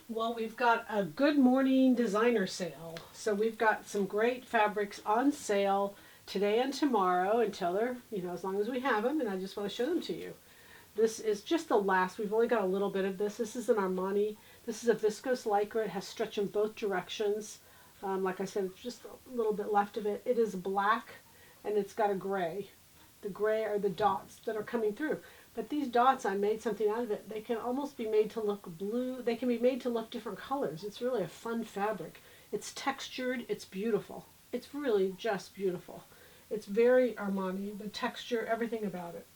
Well, we've got a good morning designer sale. So we've got some great fabrics on sale today and tomorrow until they're, as long as we have them, and I just want to show them to you. This is just the last. We've only got a little bit of this. This is an Armani. This is a viscose lycra. It has stretch in both directions. Like I said, just a little bit left of it. It is black and it's got a gray. The gray are the dots that are coming through. But these dots, I made something out of it. They can almost be made to look blue. They can be made to look different colors. It's really a fun fabric. It's textured. It's beautiful. It's really just beautiful. It's very Armani. The texture, everything about it.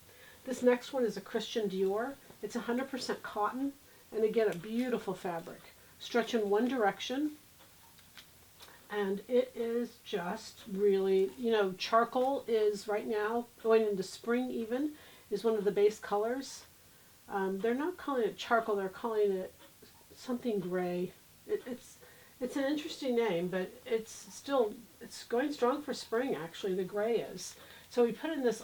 This next one is a Christian Dior. It's 100% cotton, and again, a beautiful fabric. Stretch in one direction, and it is just really, charcoal is right now, going into spring even, is one of the base colors. They're not calling it charcoal, they're calling it something gray. It's an interesting name, but it's going strong for spring actually, the gray is. So we put in this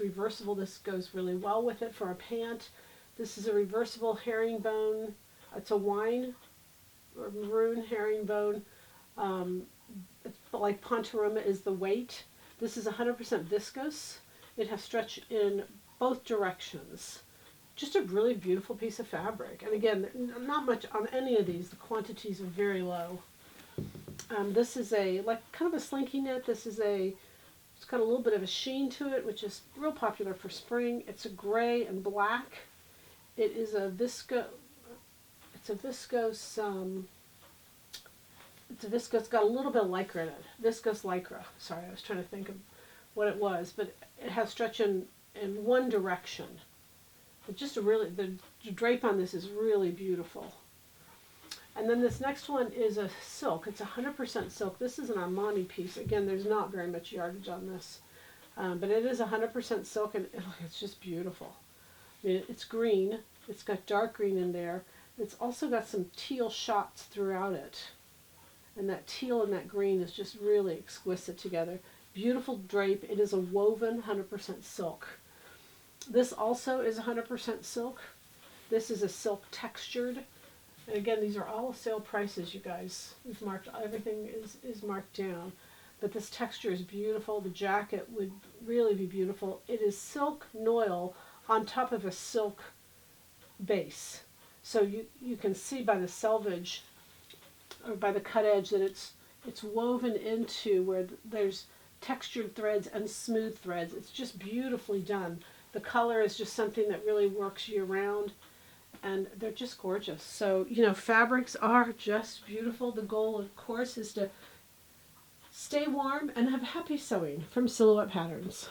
reversible, this goes really well with it for a pant. This is a reversible herringbone. It's a wine or maroon herringbone. It's like Pontoruma is the weight. This is 100% viscose. It has stretch in both directions. Just a really beautiful piece of fabric. And again, not much on any of these. The quantities are very low. This is kind of a slinky knit. It's got a little bit of a sheen to it, which is real popular for spring. It's a gray and black. It is a viscose. It's a viscose. It's got a little bit of lycra in it. Viscose lycra. Sorry, I was trying to think of what it was, but it has stretch in one direction. But just the drape on this is really beautiful. And then this next one is a silk. It's 100% silk. This is an Armani piece. Again, there's not very much yardage on this, but it is 100% silk, and it's just beautiful. I mean, it's green. It's got dark green in there. It's also got some teal shots throughout it. And that teal and that green is just really exquisite together. Beautiful drape. It is a woven 100% silk. This also is 100% silk. This is a silk textured. And again, these are all sale prices, you guys. Everything is marked down. But this texture is beautiful. The jacket would really be beautiful. It is silk noil on top of a silk base. So you can see by the selvage or by the cut edge that it's woven into where there's textured threads and smooth threads. It's just beautifully done. The color is just something that really works year round, and they're just gorgeous. So, fabrics are just beautiful. The goal, of course, is to stay warm and have happy sewing from Silhouette Patterns.